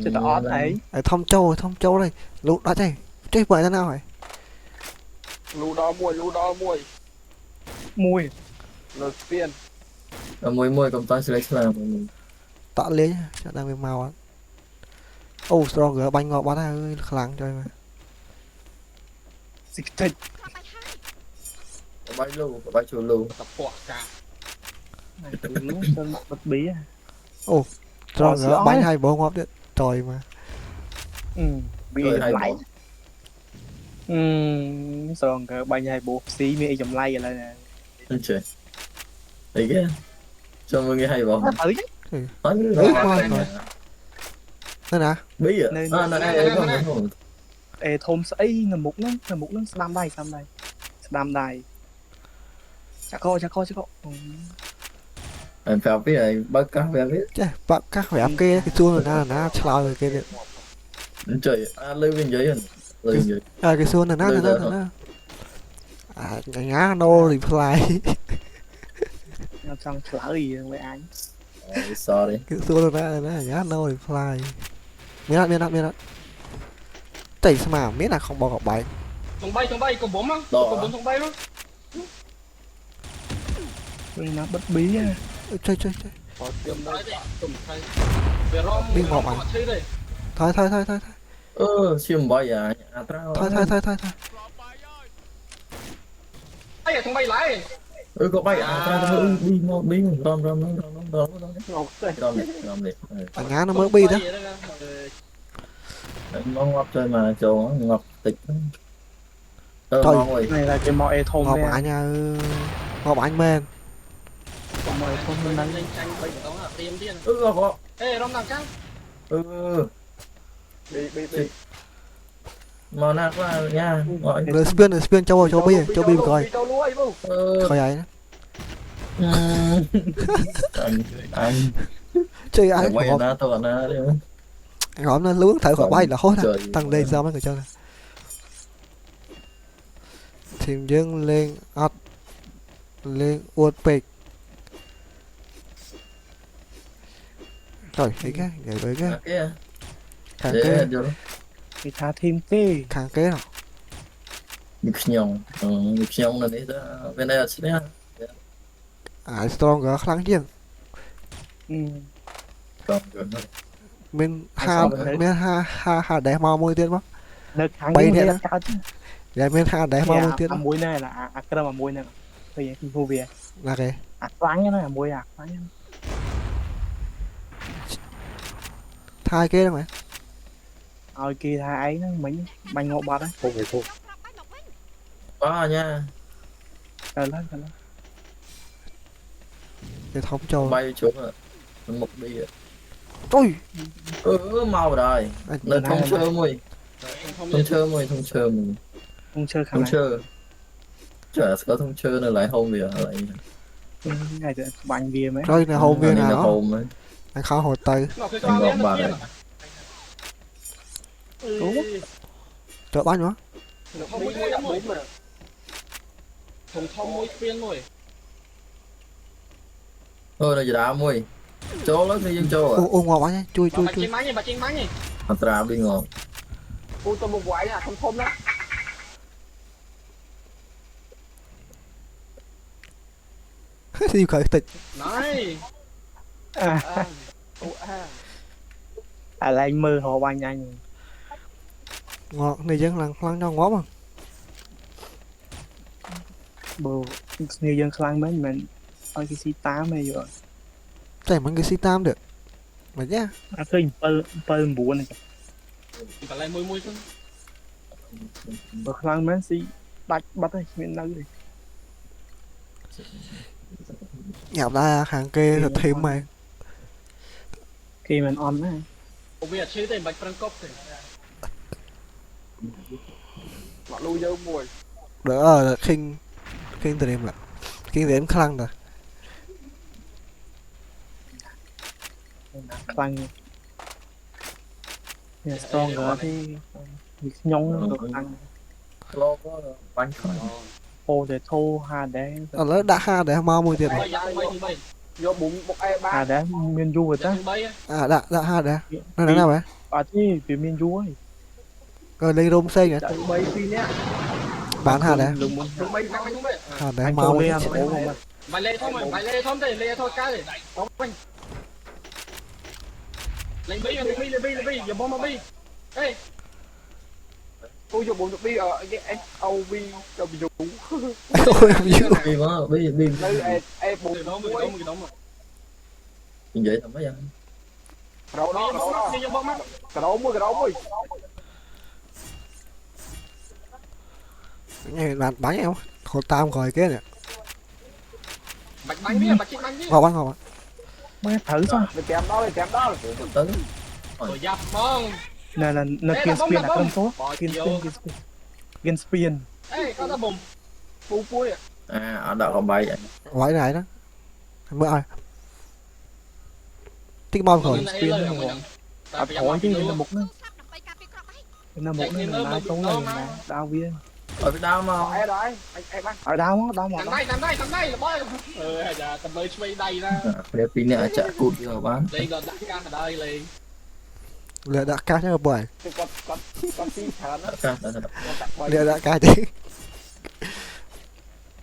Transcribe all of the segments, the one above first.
Chứ tao ót ấy. thông châu đây lụt đó đây chơi vậy thế nào vậy lú đo mùi Mùi. lột tiền mùi cầm tay select là tạ lấy cho đang bị màu á ô strong bánh ngọt bát ơi lắng chơi mà Xịt thịt. có bay chuột lù tập quả cả Này tụi nó sơn bật bí à. ô strong xíu bánh ấy. hay bố ngọt điện trời mà Bị Rồi, hay lạnh. bỏ. Sơn cái bay hay bố xí mi dầm lay rồi nè. trời thấy cái cho mọi người hay bỏ Nó thử chứ. nói thế nào bí à Nên- không Ê thôm ấy là mục nó đam đây đam đây. Chắc coi. anh phải biết này bác cá phải biết chứ bạn các vẻ kia cái chuông là nó chlau rồi kia điện trời lưu bên dưới lưu bên dưới cái xuân là nó ngá nô reply Nó trong lỡ gì với anh. sorry cái xuân là nó ngá nô reply miết đó tẩy sao mà miết là không bỏ gọc bài thằng bay có bốn không Đó. có bốn thằng bay luôn Nó bất bí á. chơi có tiêm đây tụm thay về rom Đi ngọc à? chơi đây thôi siêu bay à trao thôi ai thằng bay lái có bay trao đi rom ngọc đây ngá nó mới bi đó nó ngọt chơi mà chỗ ngọt tịch Trời. ngon rồi Này là cái mọi thôm ngọc nè. anh ngọc anh men Mọi thôm nó nắng. tranh bay của tao là tiêm tiền có ê rom làm căng bị mà nát quá nha gọi rồi spin cho bi coi đâu luôn bố coi ấy anh chơi ai quay nó tôi nó đi ngọm nó lướng thở khỏi bay là hốt Trời. tăng lên sao mấy người chơi này team dương lên ắt lên uột pịch rồi thấy cái nhảy với cái kia càng để kế được Thì thả thêm kê. càng kế nào nhịp nhông là đấy bên đây là sẽ strong gỡ kháng riêng còn mình sao vậy? ha để mau môi tiên quá Nó kháng Bay cái thế này đó. cao chứ. để mình ha để mau môi tiên Muối này là cái mà muối này. Bây giờ vô về. là cái Khoáng cái này là muối khoáng cái. thay kế đó mày Rồi kia thả ấy nó mình bánh ngộ bọt đấy. không phải thôi có nha Rồi lên. để thống cho bay xuống rồi một đi ôi màu rồi là thông chơi mùi không thông chơi mùi Không chơi khả thông năng. chơi chả có thông chơi nó lại hôn gì lại Ngày thì bánh bia mấy. rồi là hồn viên là nào hôn ấy anh khó hồi tay anh gọn bà này trợ bánh nữa không mũi mũi mũi mà thùng thông mũi phiên rồi nó chỉ đá mùi chỗ lớn thì dân châu à ô ngọt bánh chui bà chinh máy nhỉ hạt trà đi ngon ui tôi một quái nha thông đó thì khởi tịch này Là anh mơ họ bánh anh. ngọt này dân lăng cho ngó mà Bồ như dân khăn mấy mình ôi cái xí tám này rồi. chạy mấy cái xí tam được mà nhá Khơi bơ bùa này. phải lại mùi thôi Bồ khăn mấy xí bắt ấy miền đâu đi. nhạo ra hàng kê thật thêm mày Khi mình on á. bây giờ chơi tên bạch frank cốc thì họ lui dâu mùi đỡ là khinh từ đêm lại khinh đến khăn rồi Khăn. Nhà strong rồi thì nhông được ăn. lo có bánh khỏi Ô để thô hà đá. lỡ đã ha để mau môi tiền bay thì bay vô bụng một e ba Hà đá miền du rồi ta. bay đã ha để nó nào vậy thì vì miền du ấy rồi lên room xây nhỉ Thằng bay pin nhá. bán hạt đấy lùng muốn Thằng bay mày không biết. hạt đấy anh mau tôi mà. lên bố mà Mày lên thôi mày lên thôi đây lên thôi cái này. Không anh. Lên bi, giờ bom mà bi. Ê. Tôi dùng bộ bi ở cái SOV cho bị dùng. Ôi, em dữ. Bi quá, bi Đây bộ đó mà. như vậy thằng mấy anh Đó. Cái đó mới. Nghe bạn bắn em khổ tam rồi cái này Bạch bánh biết, bạch chiếc bánh biết. ngọc bắn ngọc bắn mấy thử sao Để kèm đó. tới Rồi dập mong. này là nó Ê, kiên là bông, spin là là bông. con số Bỏ kiên chiều. spin spin Ê, có ta bùm. Phu à. ở đâu không bay vậy quái này đó mới ai thích bom rồi hỏi chứ nó một nó một nó là lái tối là đau viên ở Việt Nam mà Ở đây, anh bác. ở đâu mà Nằm đây là bơi. Giờ tầm bơi xoay đây ra. để pin này chạy cụt rồi bán Lên rồi đặt ca ở đây liền. lựa đã cá cho bởi Con tí thở nó. lựa đã cá chứ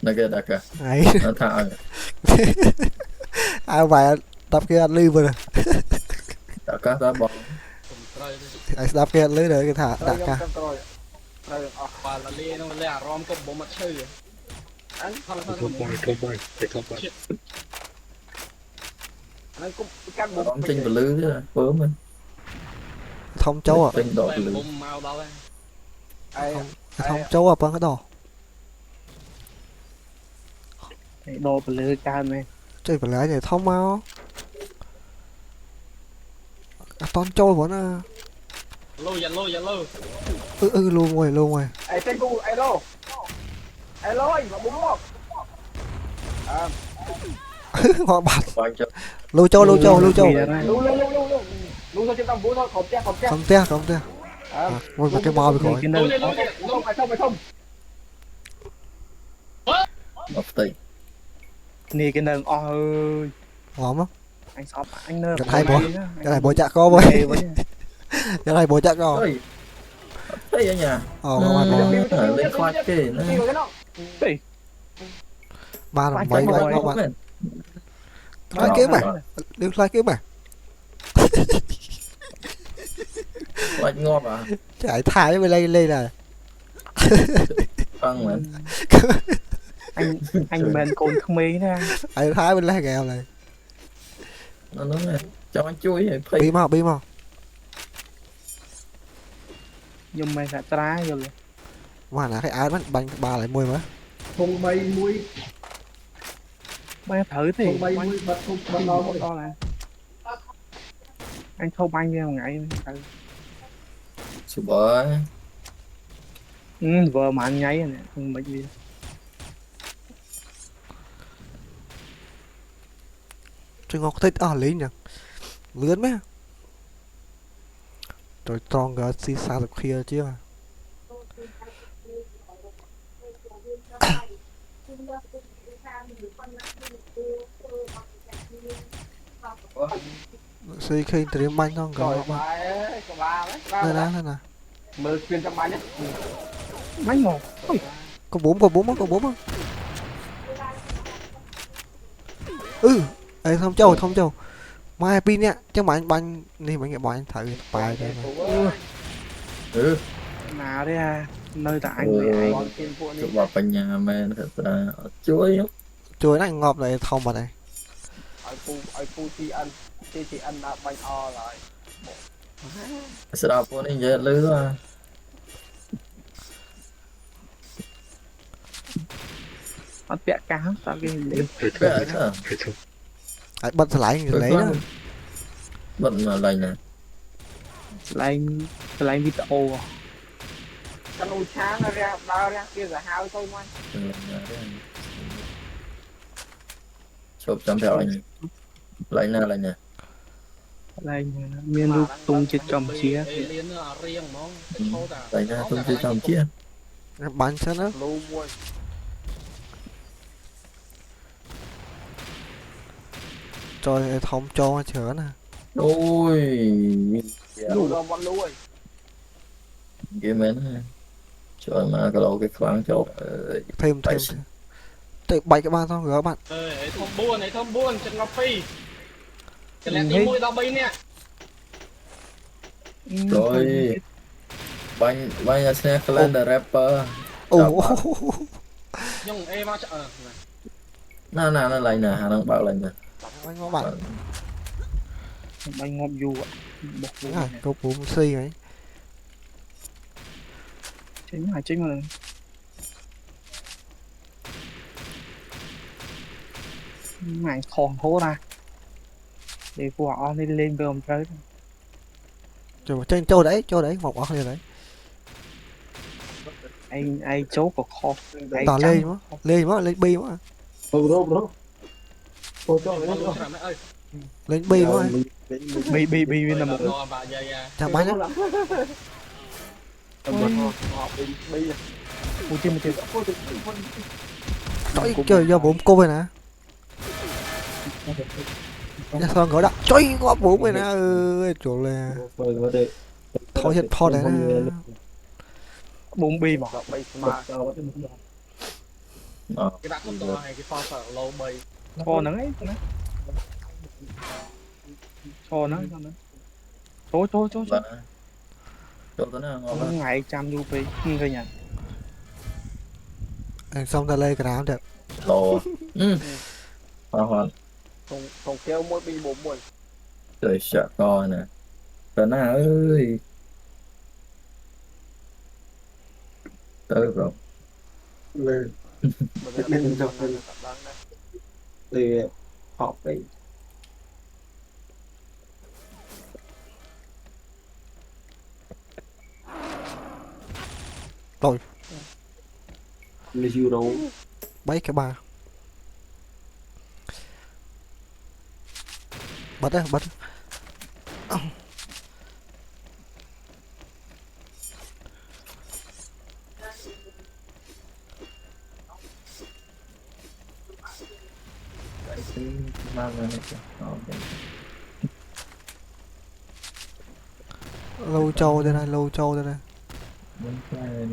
đây kia đặt kìa ấy nó thả ai phải đập kia ăn ly vừa rồi đặt cá ra bỏ ai đập kia ăn ly rồi cái thả đã cá Rồi. Rồi, và là lên nó là rom có bộ mặt chơi. Anh không. Nó cũng căn bộ đón trên và lư thế bướm mình thông châu à trên độ lư bùm màu đâu đây. thông châu à bằng cái đỏ đồ bự lư can này chơi phải lấy này thông mau toàn châu vẫn à Lô. luôn rồi Ê, trên cu, alo, anh mà búng không? họ bắn quay cho lưu châu Lu thôi trên tông, bú thôi, không chắc. không te một cái mò bị khỏi cái nơi Lu, phải không? một tỷ này cái nơi ơi hòm lắm anh shop anh nơi cái này bố chạ co với cái này bố chạ co ơi thấy ở nhà lên khoa kì nữa ba là mấy rồi. các bạn lấy kiếm mà đưa lấy kiếm mà khoa ngon à chạy thải với lên này ăn mà anh bên cồn không mấy nè chạy thái bên lấy nghèo này nó nói nè cho anh chui thì bí mò nhưng mà sẽ trái rồi mà là cái ái bắt bánh ba lại môi mà Không bay muối, mấy thử thì không bay muối, bật lo một to là anh không anh ra một ngày sụp bơi vợ mà anh nháy nè không mấy gì Chứ ngọc thích lý nhỉ lướn mấy rồi tròn gỡ xì xa được kia chứ xì khi từ bánh không rồi gỡ ba đây nè mơ chuyên trong bài nhé. mấy một có bốn á ê thông châu mai pin nhá chứ mà anh bánh đi mà nghe bọn anh thử bài đây mà nào đấy à nơi tại anh người anh chụp vào bên nhà mẹ thật là chuối chuối này ngọt này thông mà này ai phu thì ăn đã bánh o rồi. sẽ đọc con anh về lưới à bắt bẹ cá sao cái gì bẹ nữa bật lại lấy đó bận mà lành nè lại video Cái nồi chán nó ra kia là hao thôi mà. chụp chăm theo anh lành nè lại miền lúc tung chết chồng chia Liên riêng nó. lành nè tung chơi chồng chia bánh sao đó Lu muối. rồi thông cho chở nè ôi Lu đom bọn lũ rồi Game mến cho mà cái lỗ cái khoáng chỗ thêm Bảy thêm tự bày cái ba thôi các bạn. ấy thông buôn chân ngọc phi cái này tí môi đau bay nè rồi bánh bánh là xe calendar rapper Ồ. nhưng em mà nó lại nè hà đang bảo lại nè Anh các bạn. Bánh ngọm du ạ. Bọc du À, này. câu 4 C ấy. Chính mà. Mày thòn hố ra. Để của họ lên về ông chơi. Trời trên châu đấy, một ở đây đấy. Ai chốt của kho. Tỏ lên bi mà. bro Lên bi mà. Bi là một. Chẳng bắn á. Một tim. Trời trời do 4 cô vậy nè. Nhà sao ngỡ đã. Trời có 4 vậy nè. Ơi chỗ là thôi hiện pho đấy nè. 4 bi mà. cái bạn không to hay cái pho sợ lâu bay Cho nó ấy. Cho nó. Chối. chỗ đó là ngon lắm Ngày trăm du phí. Nghe nhỉ. Anh xong ra lên cái đám được. lỗ hoàn thùng kêu mỗi bi 4 buồn trời sợ coi nè Tuấn à ơi tới rồi thì họ phải Rồi, lấy chiêu đâu bấy cái ba. Bật đấy, bật. mang ra này kìa. Lâu châu đây này, lâu châu đây này. Muốn cái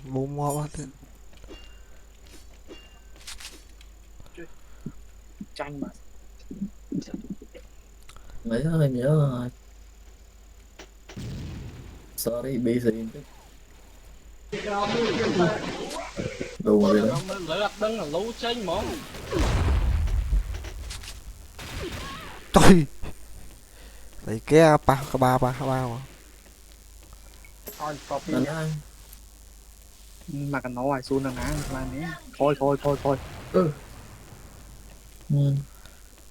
Bố mò quá thế. Tranh mà. mấy hơi nhớ rồi sorry busy đủ mà biết đó lấy đặt đứng là lú chênh món Trời. Đấy cái ba mà. on copy anh ơi Mà cần nói ai xuống là ná là nè. Thôi.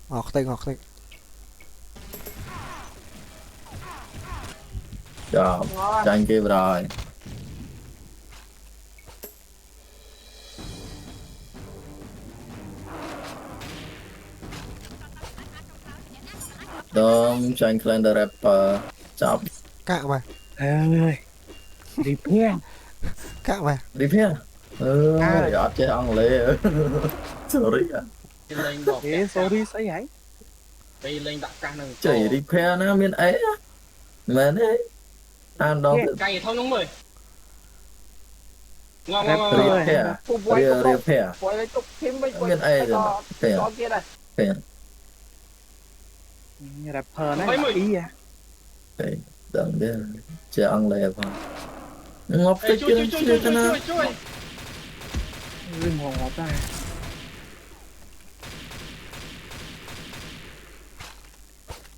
Ngọt tay. chào tranh kia rồi Đông tranh calendar rapper chọc Cạ mày. Ê. Đi phê. Cạ mày. đi phía ở chơi ăn lê sorry à lên đọc Thế sorry say ấy. đi lên đặt ca nâng chỉ đi phía nó miền ấy á mà đấy ăn đó cây thôi đúng rồi ngon ria phía quay lấy tục thêm với miền ấy rồi phía đó kia đây phía Rapper nó ý à. đừng đi chơi ăn lê vào ngọc tích chui Rừng hoàng ngọt ra.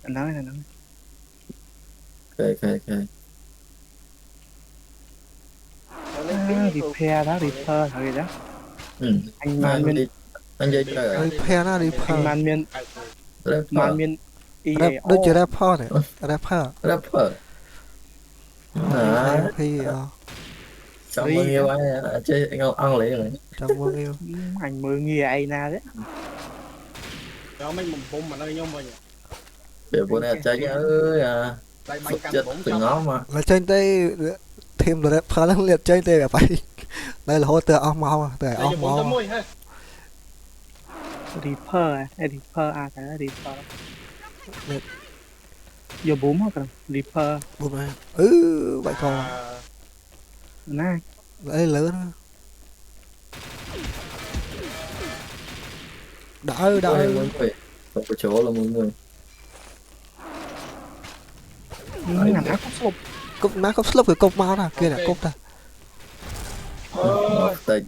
Nói. ok Repair đó, repair thôi đó. Anh man miên anh dây trời Đi phe nó đi phe. anh man miên Đôi chưa rapper này. rapper Thì chào mừng yêu anh chơi anh ăn lấy rồi chào mừng yêu. anh mơ nghe ai na đấy. đó mấy mùng bông mà nơi nhau mình để bữa nay chơi ơi à đây bay chết canh từ ngó mà Là trên tay thêm được rapper nó liệt trên tay cả bay. đây là hỗ trợ ong mau từ Đây ong giờ bốn tấm mau môi ha. Reaper Reaper cái Reaper Được. vô búm hết rồi Reaper bùm này vậy còn À, nè lấy lớn đỡ Có hay đỡ muốn người. Không có chỗ là muốn người. ngàn áp sụp cúp má cúp slop cái cúp máu nè kia nè cúp ta Nó tình.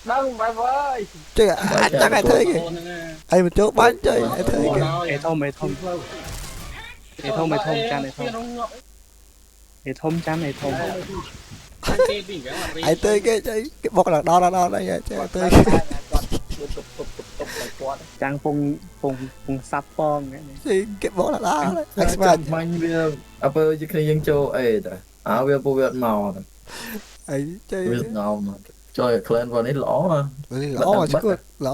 đang bài vơi. chơi à chắc ai thấy kìa ai mà chỗ bán chơi ai thấy kìa hệ thông chăn hệ thông chăn hệ thông ai tới cái bọc là đo đây vậy chơi tới chăn phùng sắp phong cái bọc là đo đấy Chắc expert manh bia. À bơ chứ khi dân châu ấy ta. À bia bố Việt màu. ấy chơi Việt nào mà. Trời clan vào nít lõ mà. lỗ mà chứ lỗ